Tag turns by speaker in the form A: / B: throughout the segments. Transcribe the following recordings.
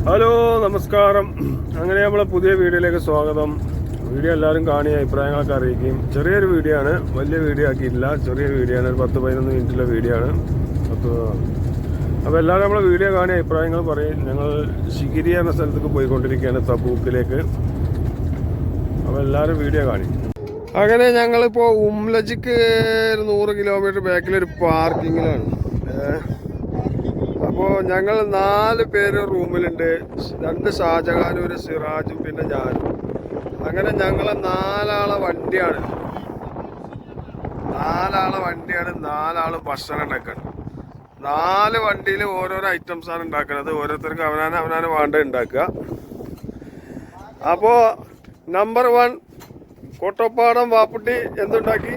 A: Hello നമസ്കാരം. അങ്ങനെ നമ്മളെ പുതിയ വീഡിയോയിലേക്ക് സ്വാഗതം. വീഡിയോ എല്ലാവരും കാണി അഭിപ്രായങ്ങളൊക്കെ അറിയിക്കും. ചെറിയൊരു വീഡിയോ ആണ്, വലിയ വീഡിയോ ആക്കിയിട്ടില്ല. ചെറിയ വീഡിയോ ആണ്, ഒരു 10-11 മിനിറ്റിലെ വീഡിയോ ആണ്. അപ്പോൾ എല്ലാവരും നമ്മളെ വീഡിയോ കാണി അഭിപ്രായങ്ങൾ പറയും. ഞങ്ങൾ ശിഗിരി എന്ന സ്ഥലത്തേക്ക് പോയിക്കൊണ്ടിരിക്കുകയാണ്, തബൂക്കിലേക്ക്. അപ്പോൾ എല്ലാവരും വീഡിയോ കാണി. അങ്ങനെ ഞങ്ങളിപ്പോൾ ഉംലജിക്ക് 100 കിലോമീറ്റർ ബാക്കിലൊരു പാർക്കിങ്ങിലാണ്. അപ്പോൾ ഞങ്ങൾ 4 പേര് റൂമിലുണ്ട്. 2 ഷാജഹാനും, ഒരു സിറാജും, പിന്നെ ഞാനും. അങ്ങനെ ഞങ്ങൾ 4 ആളെ വണ്ടിയാണ്. 4 ആള് ഭക്ഷണം ഉണ്ടാക്കണം. 4 വണ്ടിയിൽ ഓരോരോ ഐറ്റംസാണ് ഉണ്ടാക്കുന്നത്. ഓരോരുത്തർക്ക് അവനാന് വേണ്ട ഉണ്ടാക്കുക. അപ്പോൾ നമ്പർ 1 കോട്ടപ്പാടം വാപ്പുട്ടി എന്തുണ്ടാക്കി?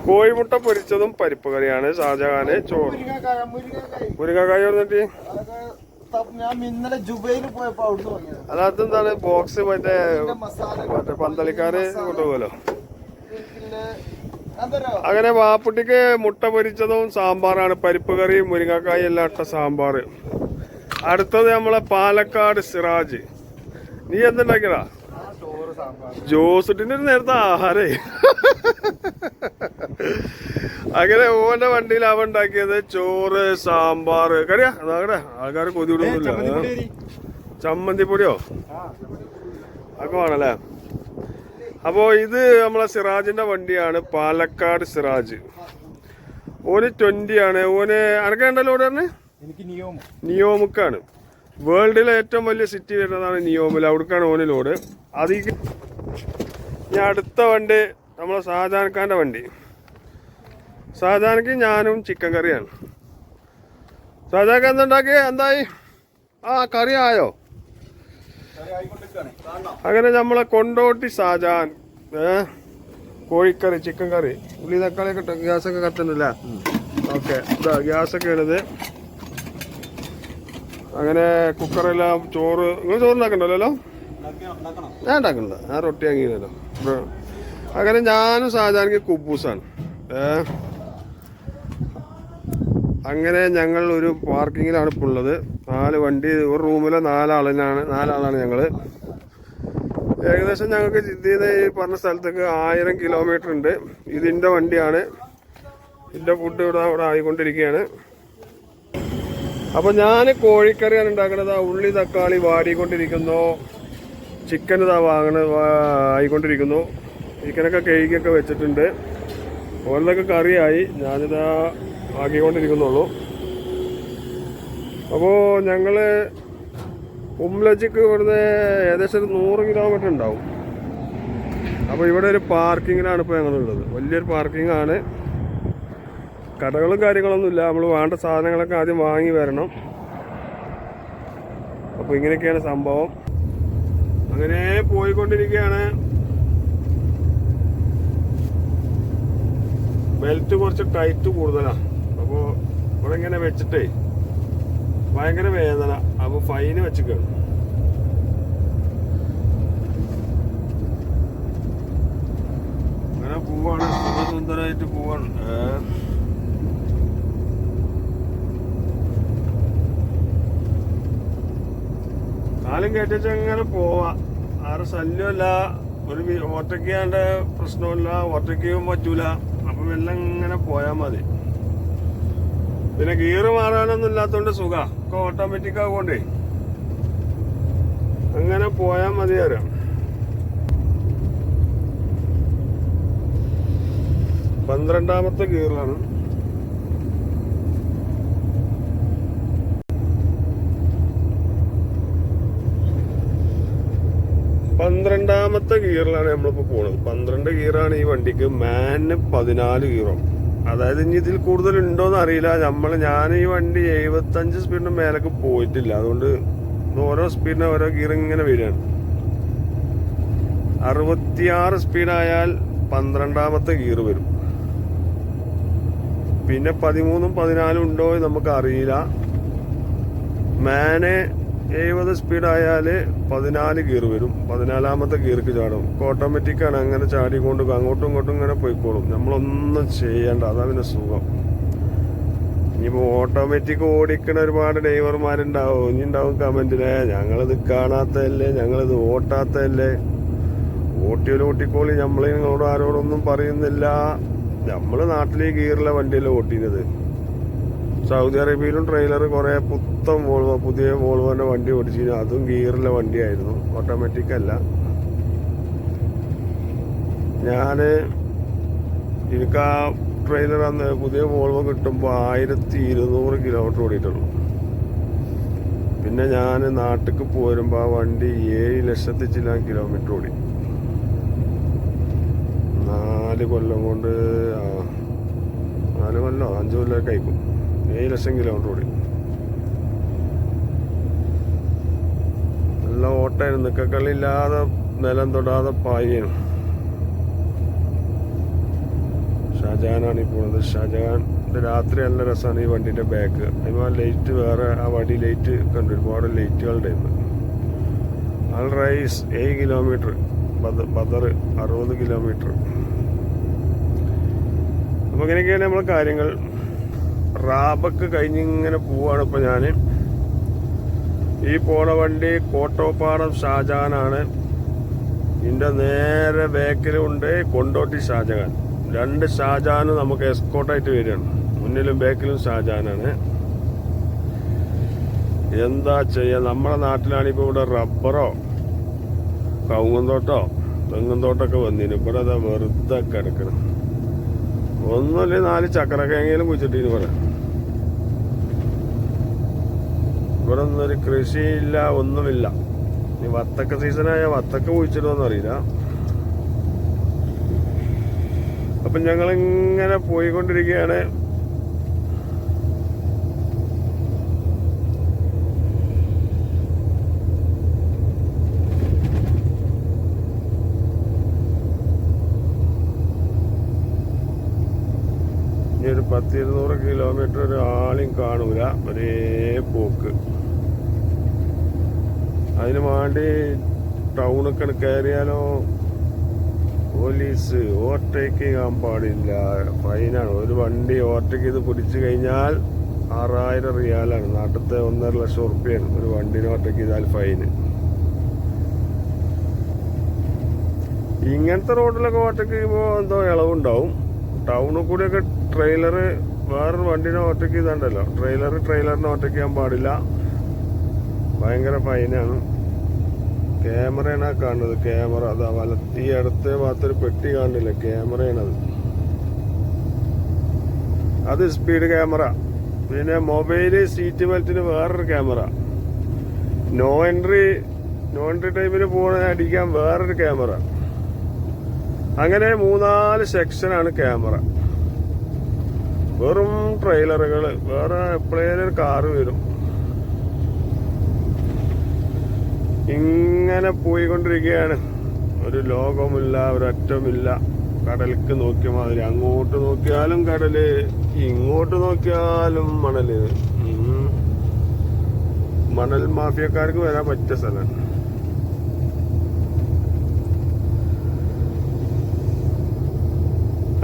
A: കോഴിമുട്ട പൊരിച്ചതും പരിപ്പ് കറിയാണ്. ഷാജഹാന് ചോറ്. മുരിങ്ങക്കായ വന്നിട്ട് അതെന്താണ് ബോക്സ് മറ്റേ പന്തളിക്കാര് കൊണ്ടുപോകലോ. അങ്ങനെ വാപ്പുട്ടിക്ക് മുട്ട പൊരിച്ചതും സാമ്പാറാണ്. പരിപ്പ് കറി, മുരിങ്ങക്കായ എല്ലാം ഇട്ട സാമ്പാർ. അടുത്തത് നമ്മളെ പാലക്കാട് സിറാജ്. നീ എന്തുണ്ടാക്കിയടാ? ജോസുട്ടിന്റെ ഒരു നേരത്തെ ആഹാരേ. അങ്ങനെ ഓന്റെ വണ്ടിയിൽ അവൻ ഉണ്ടാക്കിയത് ചോറ്, സാമ്പാർ. കറിയാ അതാകടെ ആൾക്കാർ കൊതിവിടുന്നില്ല. ചമ്മന്തിപ്പൊടിയോ അതൊക്കെ വേണല്ലേ. അപ്പോ ഇത് നമ്മളെ സിറാജിന്റെ വണ്ടിയാണ്, പാലക്കാട് സിറാജ്. ഓന് 20 ആണ്. ഓന് അനക്കുണ്ടല്ലോ ഓടെ തന്നെ നിയോമുക്കാണ്. വേൾഡിലെ ഏറ്റവും വലിയ സിറ്റി വരുന്നതാണ് നിയോമിൽ. അവിടേക്കാണ് ഓന് ലോഡ്. അതിക്ക് ഞാൻ അടുത്ത വണ്ടി നമ്മളെ ഷാജഹാൻഖാന്റെ വണ്ടി. ഷാജഹാൻക്ക് ഞാനും ചിക്കൻ കറിയാണ്. ഷാജഹാൻക്ക് എന്തുണ്ടാക്കി? എന്തായി? കറി ആയോ? അങ്ങനെ നമ്മളെ കൊണ്ടോട്ടി ഷാജഹാൻ കോഴിക്കറി, ചിക്കൻ കറി, ഉള്ളി തക്കാളിയൊക്കെ ഇട്ടു. ഗ്യാസൊക്കെ കത്തുന്നില്ല. ഓക്കെ, ഇതാ ഗ്യാസൊക്കെ ആണിത്. അങ്ങനെ കുക്കറെല്ലാം ചോറ്. നിങ്ങൾ ചോറ് ഉണ്ടാക്കണ്ടല്ലോ? ഞാൻ ഉണ്ടാക്കണ്ട, ഞാൻ റൊട്ടി വാങ്ങിയില്ലല്ലോ. അങ്ങനെ ഞാനും ഷാജഹാൻക്ക് കുബൂസാണ്. അങ്ങനെ ഞങ്ങൾ ഒരു പാർക്കിങ്ങിലാണ് ഇപ്പോൾ ഉള്ളത്. 4 വണ്ടി, ഒരു റൂമിലെ 4 ആളാണ് ഞങ്ങൾ. ഏകദേശം ഞങ്ങൾക്ക് ജിദ്ദയിൽ ഈ പറഞ്ഞ സ്ഥലത്തേക്ക് 1000 കിലോമീറ്റർ ഉണ്ട്. ഇതിൻ്റെ വണ്ടിയാണ്. ഇതിൻ്റെ ഫുഡ് ഇവിടെ ആയിക്കൊണ്ടിരിക്കുകയാണ്. അപ്പോൾ ഞാൻ കോഴിക്കറിയാണ് ഉണ്ടാക്കുന്നത്. ഉള്ളി തക്കാളി വാടിക്കൊണ്ടിരിക്കുന്നു. ചിക്കൻ ഇതാ ആയിക്കൊണ്ടിരിക്കുന്നു. ചിക്കനൊക്കെ കഴുകിയൊക്കെ വെച്ചിട്ടുണ്ട്. ഓരോന്നൊക്കെ കറിയായി. ഞാനിതാ ആക്കിക്കൊണ്ടിരിക്കുന്നുള്ളൂ. അപ്പോൾ ഞങ്ങൾ ഉംലജിക്ക് ഇവിടുന്ന് ഏകദേശം 100 കിലോമീറ്റർ ഉണ്ടാവും. അപ്പോൾ ഇവിടെ ഒരു പാർക്കിങ്ങിലാണ് ഇപ്പോൾ ഞങ്ങളുള്ളത്. വലിയൊരു പാർക്കിംഗ് ആണ്. കടകളും കാര്യങ്ങളൊന്നുമില്ല. നമ്മൾ വേണ്ട സാധനങ്ങളൊക്കെ ആദ്യം വാങ്ങി വരണം. അപ്പോൾ ഇങ്ങനെയൊക്കെയാണ് സംഭവം. അങ്ങനെ പോയിക്കൊണ്ടിരിക്കുകയാണ്. ബെൽറ്റ് കുറച്ച് ടൈറ്റ് കൂടുതലാണ്. അപ്പോൾ ഇവിടെ ഇങ്ങനെ വെച്ചിട്ടേ ഭയങ്കര വേദന. അപ്പോൾ ഫൈന് വെച്ചിക്കാണ്. അങ്ങനെ പോവാണ്, സുന്ദരമായിട്ട് പോവാണ്. കാലം കേട്ടിച്ച് അങ്ങനെ പോവാ. ആരും ശല്യമല്ല, ഒരു ഓട്ടയ്ക്കാണ്ട് പ്രശ്നമില്ല, ഓട്ടയ്ക്കും പറ്റൂല. അപ്പം എല്ലാം ഇങ്ങനെ പോയാൽ മതി. പിന്നെ ഗിയർ മാറാനൊന്നും ഇല്ലാത്തതുകൊണ്ട് സുഖം. ഒക്കെ ഓട്ടോമാറ്റിക് ആവുകൊണ്ടേ അങ്ങനെ പോയാൽ മതി. അറിയാം 12ാമത്തെ ഗിയറിലാണ്. പന്ത്രണ്ടാമത്തെ ഗിയറിലാണ് നമ്മളിപ്പോൾ പോണത്. 12 ഗിയറാണ് ഈ വണ്ടിക്ക്. മാന് 14 ഗിയറോ. അതായത് ഇനി ഇതിൽ കൂടുതൽ ഉണ്ടോയെന്ന് അറിയില്ല. ഞാൻ ഈ വണ്ടി 75 സ്പീഡിന് മേലേക്ക് പോയിട്ടില്ല. അതുകൊണ്ട് ഓരോ സ്പീഡിന് ഓരോ ഗിയർ ഇങ്ങനെ വരികയാണ്. 66 സ്പീഡായാൽ 12ാമത്തെ ഗിയർ വരും. പിന്നെ 13ഉം 14ഉം ഉണ്ടോ നമുക്ക് അറിയില്ല. മാന് 70 സ്പീഡായാൽ 14 ഗിയർ വരും. 14ാമത്തെ ഗിയർക്ക് ചാടും. ഓട്ടോമാറ്റിക്കാണ്. അങ്ങനെ ചാടിക്കൊണ്ട് അങ്ങോട്ടും ഇങ്ങോട്ടും ഇങ്ങനെ പോയിക്കോളും. നമ്മളൊന്നും ചെയ്യണ്ട. അതാ പിന്നെ സുഖം. ഇനിയിപ്പോ ഓട്ടോമാറ്റിക് ഓടിക്കണ ഒരുപാട് ഡ്രൈവർമാരുണ്ടാവും. ഇനി ഉണ്ടാവും കമന്റിലെ ഞങ്ങളിത് കാണാത്തതല്ലേ, ഞങ്ങളിത് ഓട്ടാത്തതല്ലേ. ഓട്ടിയോലും ഓട്ടിക്കോളി, നമ്മളെ നിങ്ങളോട് ആരോടൊന്നും പറയുന്നില്ല. നമ്മള് നാട്ടിലെ ഗിയറിലെ വണ്ടിയല്ലേ ഓട്ടിക്കുന്നത്. സൗദി അറേബ്യയിലും ട്രെയിലർ കുറെ പുത്തൻ വോൾവോ, പുതിയ വോൾവോന്റെ വണ്ടി ഓടിച്ചിരുന്നു. അതും ഗിയറിലെ വണ്ടിയായിരുന്നു, ഓട്ടോമാറ്റിക് അല്ല. എനിക്ക് ആ ട്രെയിലർ അന്ന് പുതിയ വോൾവോ കിട്ടുമ്പോൾ 1200 കിലോമീറ്റർ ഓടിയിട്ടുള്ളൂ. പിന്നെ ഞാൻ നാട്ടിലേക്ക് പോരുമ്പോൾ ആ വണ്ടി 7 ലക്ഷത്തി ചില കിലോമീറ്റർ ഓടി. 4 കൊല്ലം കൊണ്ട് 4 കൊല്ലോ 5 കൊല്ലമൊക്കെ കഴിക്കും. 7 ലക്ഷം കിലോമീറ്റർ ഓടി. നല്ല ഓട്ടായിരുന്നു, നിക്കക്കളില്ലാതെ നിലം തൊടാതെ പായാണ്. ഷാജഹാനാണ് ഈ പോണത്. ഷാജഹാൻ്റെ രാത്രി നല്ല രസമാണ് ഈ വണ്ടിൻ്റെ ബാക്ക്. അതിന് ലൈറ്റ് വേറെ, ആ വണ്ടി ലൈറ്റ് കണ്ടു, ഒരുപാട് ലൈറ്റുകളുടെ. അൽ റൈസ് 7 കിലോമീറ്റർ, ബദർ 60 കിലോമീറ്റർ. അപ്പോൾ ഇങ്ങനെയൊക്കെയാണ് നമ്മളെ കാര്യങ്ങൾ. റാബക്ക് കഴിഞ്ഞിങ്ങനെ പോവാണ് ഇപ്പൊ ഞാൻ. ഈ പോണ വണ്ടി കോട്ടോപ്പാടം ഷാജഹാനാണ്. ഇതിന്റെ നേരെ ബാക്കിലുണ്ട് കൊണ്ടോട്ടി ഷാജഹാൻ. 2 ഷാജഹാനും നമുക്ക് എസ്കോട്ടായിട്ട് വരികയാണ്. മുന്നിലും ബാക്കിലും ഷാജഹാനാണ്. എന്താ ചെയ്യാ, നമ്മുടെ നാട്ടിലാണിപ്പോ ഇവിടെ റബ്ബറോ കവുങ്ങുന്തോട്ടോ തെങ്ങുന്തോട്ടൊക്കെ വന്നിന്. ഇവിടെ അതാ വെറുതെ കിടക്കണം. ഒന്നുമില്ല, 4 ചക്രക്കേങ്ങയിലും കുഴിച്ചിട്ടിന്. ഇവിടെ ഒന്നും ഒരു കൃഷിയില്ല, ഒന്നുമില്ല. ഇനി വത്തക്ക സീസണായ വത്തക്ക കുഴിച്ചിടുമെന്ന് അറിയില്ല. അപ്പൊ ഞങ്ങളിങ്ങനെ പോയിക്കൊണ്ടിരിക്കുകയാണ്. ഇനി ഒരു 10-200 കിലോമീറ്റർ ഒരു ആളെയും കാണൂല, ഒരേ പോക്ക്. അതിന് വേണ്ടി ടൗണൊക്കെ കയറിയാലോ പോലീസ് ഓവർടേക്ക് ചെയ്യാൻ പാടില്ല, ഫൈനാണ്. ഒരു വണ്ടി ഓവർടേക്ക് ചെയ്ത് പിടിച്ചു കഴിഞ്ഞാൽ 6000 റിയാലാണ്. നാട്ടിലത്തെ 1.5 ലക്ഷം ഉറുപ്പ്യാണ് ഒരു വണ്ടിനെ ഓവർടേക്ക് ചെയ്താൽ ഫൈന്. ഇങ്ങനത്തെ റോഡിലൊക്കെ ഓവർടേക്ക് ചെയ്യുമ്പോൾ എന്തോ ഇളവുണ്ടാവും. ടൗണിൽ കൂടിയൊക്കെ ട്രെയിലർ വേറൊരു വണ്ടിനെ ഓവർടേക്ക് ചെയ്താണ്ടല്ലോ, ട്രെയിലറിനെ ഓവർടേക്ക് ചെയ്യാൻ പാടില്ല, ഭയങ്കര ഫൈനാണ്. ക്യാമറയാണ് കാണുന്നത്. ക്യാമറ അതാ വലത്തി അടുത്ത ഭാഗത്തൊരു പെട്ടി കാണില്ല, ക്യാമറയാണത്. അത് സ്പീഡ് ക്യാമറ. പിന്നെ മൊബൈല് സീറ്റ് ബെൽറ്റിന് വേറൊരു ക്യാമറ. നോ എൻട്രി ടൈമിന് പോണ അടിക്കാൻ വേറൊരു ക്യാമറ. അങ്ങനെ 3-4 സെക്ഷനാണ് ക്യാമറ. വെറും ട്രെയിലറുകൾ. വേറെ എപ്പോഴേലും ഒരു കാറ് വരും. ഇങ്ങനെ പോയിക്കൊണ്ടിരിക്കുകയാണ്. ഒരു ലോകമില്ല, ഒരറ്റമില്ല. കടലിക്ക് നോക്കിയ മാതിരി. അങ്ങോട്ട് നോക്കിയാലും കടല്, ഇങ്ങോട്ട് നോക്കിയാലും മണല്. മണൽ മാഫിയക്കാർക്ക് വരാൻ പറ്റിയ സ്ഥലമാണ്.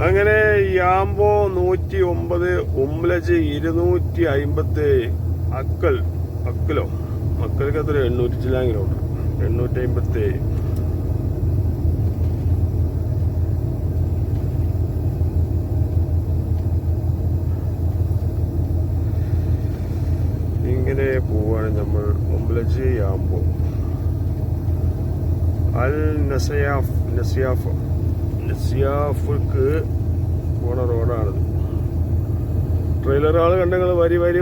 A: അങ്ങനെ യാംബോ 109, ഉംലജ് 257, മക്കൾക്ക് അത്ര 800 ചില കിലോമീറ്റർ, 857. ഇങ്ങനെ പോവാണ് നമ്മൾ. ഉംലജ് യാംബോ അൽ നസിയാഫ്ക്ക് പോണ റോഡാണിത്. ട്രെയിലറുകൾ കണ്ടെങ്കിൽ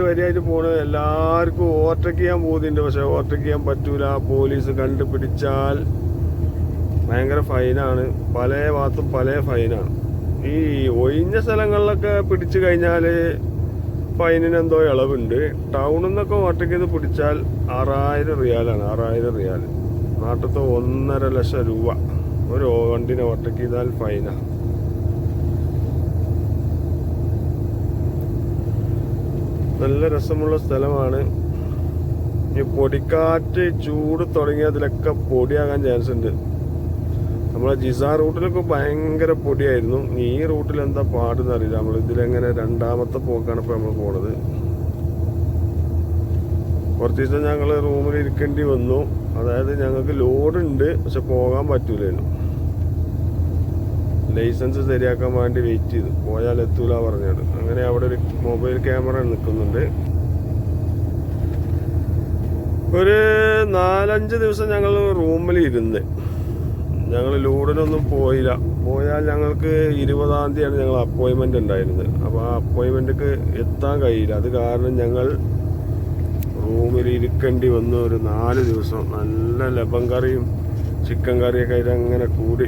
A: വരിയായിട്ട് പോണ്. എല്ലാവർക്കും ഓവർടേക്ക് ചെയ്യാൻ പോകുന്നുണ്ട്, പക്ഷെ ഓവർടേക്ക് ചെയ്യാൻ പറ്റൂല. പോലീസ് കണ്ടുപിടിച്ചാൽ ഭയങ്കര ഫൈനാണ്. പല ഭാഗത്തും പല ഫൈനാണ്. ഈ ഒഴിഞ്ഞ സ്ഥലങ്ങളിലൊക്കെ പിടിച്ചു കഴിഞ്ഞാൽ ഫൈനിന് എന്തോ ഇളവുണ്ട്. ടൗണിൽ നിന്നൊക്കെ ഓവർടേക്ക് ചെയ്ത് പിടിച്ചാൽ 6000 റിയാലാണ്. 6000 റിയാൽ, നാട്ടിലത്തെ 1.5 ലക്ഷം രൂപ ഒരു വണ്ടിനെ ഓവർടേക്ക് ചെയ്താൽ ഫൈനാണ്. നല്ല രസമുള്ള സ്ഥലമാണ്. ഈ പൊടിക്കാറ്റ് ചൂട് തുടങ്ങിയതിലൊക്കെ പൊടിയാകാൻ ചാൻസ് ഉണ്ട്. നമ്മളെ ജിസാ റൂട്ടിലൊക്കെ ഭയങ്കര പൊടിയായിരുന്നു. ഈ റൂട്ടിൽ എന്താ പാടെന്ന് അറിയില്ല. നമ്മൾ ഇതിലെങ്ങനെ രണ്ടാമത്തെ പോക്കാണ് ഇപ്പോൾ നമ്മൾ പോണത്. കുറച്ച് ദിവസം ഞങ്ങൾ റൂമിൽ ഇരിക്കേണ്ടി വന്നു. അതായത് ഞങ്ങൾക്ക് ലോഡുണ്ട്, പക്ഷെ പോകാൻ പറ്റൂലായിരുന്നു. ലൈസൻസ് ശരിയാക്കാൻ വേണ്ടി വെയിറ്റ് ചെയ്തു. പോയാൽ എത്തൂല പറഞ്ഞത്. അങ്ങനെ അവിടെ ഒരു മൊബൈൽ ക്യാമറ നിൽക്കുന്നുണ്ട്. ഒരു 4-5 ദിവസം ഞങ്ങൾ റൂമിൽ ഇരുന്ന് ഞങ്ങൾ ലോഡിനൊന്നും പോയില്ല. പോയാൽ ഞങ്ങൾക്ക് 20-ാം തീയതിയാണ് ഞങ്ങൾ അപ്പോയിൻമെൻ്റ് ഉണ്ടായിരുന്നത്. അപ്പോൾ ആ അപ്പോയിൻമെൻറ്റിക്ക് എത്താൻ കഴിയില്ല. അത് കാരണം ഞങ്ങൾ റൂമിൽ ഇരിക്കേണ്ടി വന്നു. ഒരു 4 ദിവസം നല്ല ലബൻ കറിയും ചിക്കൻ കറിയൊക്കെ ആയിട്ട് അങ്ങനെ കൂടി.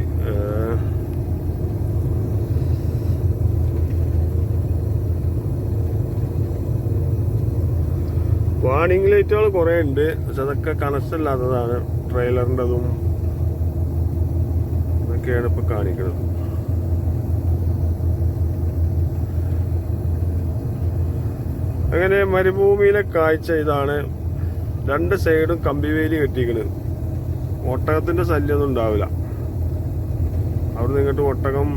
A: വാണിംഗ് ലൈറ്റുകൾ കുറേ ഉണ്ട്, പക്ഷെ അതൊക്കെ കണക്ഷൻ ഇല്ലാത്തതാണ്. ട്രെയിലറിൻ്റെതും ഇതൊക്കെയാണ് ഇപ്പോൾ കാണിക്കുന്നത്. അങ്ങനെ മരുഭൂമിയിലെ കാഴ്ച ഇതാണ്. 2 സൈഡും കമ്പിവേലി കെട്ടിയിരിക്കുന്നത്. ഒട്ടകത്തിൻ്റെ ശല്യമൊന്നും ഉണ്ടാവില്ല. അവിടെ നിന്നിട്ട് ഒട്ടകം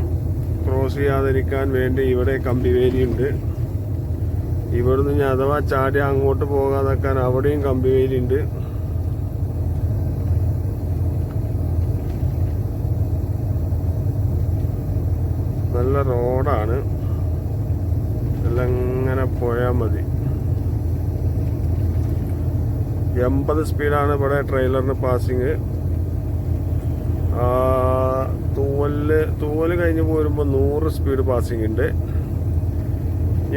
A: ക്രോസ് ചെയ്യാതിരിക്കാൻ വേണ്ടി ഇവിടെ കമ്പിവേലിയുണ്ട്. ഇവിടുന്ന് ഞാൻ അഥവാ ചാടി അങ്ങോട്ട് പോകാതാക്കാൻ അവിടെയും കമ്പിവേലിയുണ്ട്. നല്ല റോഡാണ്. എല്ലാം ഇങ്ങനെ പോയാൽ മതി. 80 സ്പീഡാണ് ഇവിടെ ട്രെയിലറിന് പാസിങ്. തൂവല് കഴിഞ്ഞ് പോരുമ്പോൾ 100 സ്പീഡ് പാസിങ് ഉണ്ട്.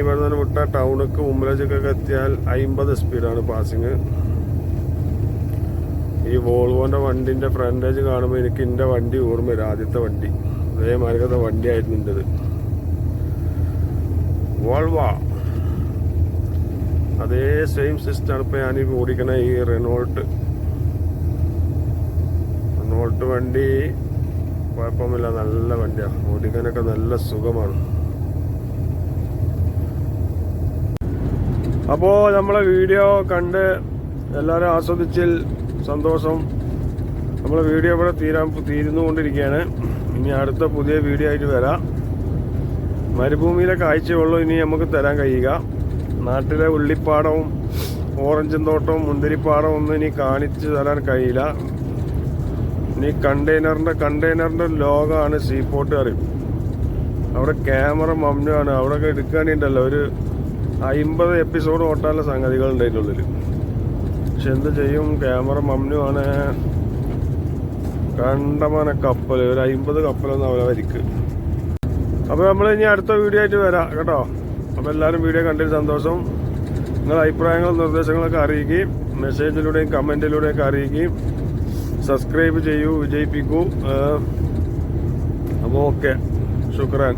A: ഇവിടെ നിന്ന് വിട്ട ടൗണിക്ക് ഉമ്മലച്ചക്കൊക്കെ എത്തിയാൽ 50 സ്പീഡാണ് പാസിങ്. ഈ വോൾവോന്റെ വണ്ടിന്റെ ഫ്രണ്ടേജ് കാണുമ്പോൾ എനിക്ക് എൻ്റെ വണ്ടി ഓർമ്മ വരും. ആദ്യത്തെ വണ്ടി അതേമാതിരത്തെ വണ്ടിയായിരുന്നു എൻ്റെത്. വോൾവ അതേ സെയിം സിസ്റ്റമാണ് ഇപ്പോൾ ഞാൻ ഓടിക്കണ ഈ റെനോൾട്ട് വണ്ടി. കുഴപ്പമില്ല, നല്ല വണ്ടിയാണ്. ഓടിക്കാനൊക്കെ നല്ല സുഖമാണ്. അപ്പോൾ നമ്മളെ വീഡിയോ കണ്ട് എല്ലാവരും ആസ്വദിച്ചിൽ സന്തോഷം. നമ്മളെ വീഡിയോ ഇവിടെ തീരുന്നുകൊണ്ടിരിക്കുകയാണ്. ഇനി അടുത്ത പുതിയ വീഡിയോ ആയിട്ട് വരാം. മരുഭൂമിയിലെ കാഴ്ചയുള്ളൂ ഇനി നമുക്ക് തരാൻ കഴിയുക. നാട്ടിലെ ഉള്ളിപ്പാടവും ഓറഞ്ചും തോട്ടവും മുന്തിരിപ്പാടവും ഒന്നും ഇനി കാണിച്ചു തരാൻ കഴിയില്ല. ഇനി കണ്ടെയ്നറിൻ്റെ ലോകമാണ് സീപോർട്ട് അറിയും. അവിടെ ക്യാമറ മമ്നുവാണ്. അവിടെ എടുക്കാനുണ്ടല്ലോ ഒരു 50 എപ്പിസോഡ് ഓട്ടാനുള്ള സംഗതികൾ ഉണ്ടായിട്ടുള്ളിൽ. പക്ഷെ എന്ത് ചെയ്യും, ക്യാമറ മമ്നുവാണ്. കണ്ടമാന കപ്പൽ, ഒരു 50 കപ്പലൊന്നും അവരെ വരിക്ക്. അപ്പോൾ നമ്മൾ ഇനി അടുത്ത വീഡിയോ ആയിട്ട് വരാം കേട്ടോ. അപ്പോൾ എല്ലാവരും വീഡിയോ കണ്ടതിൽ സന്തോഷം. നിങ്ങളുടെ അഭിപ്രായങ്ങളും നിർദ്ദേശങ്ങളൊക്കെ അറിയിക്കുകയും മെസ്സേജിലൂടെയും കമൻറ്റിലൂടെയൊക്കെ അറിയിക്കുകയും സബ്സ്ക്രൈബ് ചെയ്യൂ, വിജയിപ്പിക്കൂ. അപ്പോൾ ഓക്കെ, ശുക്രാൻ.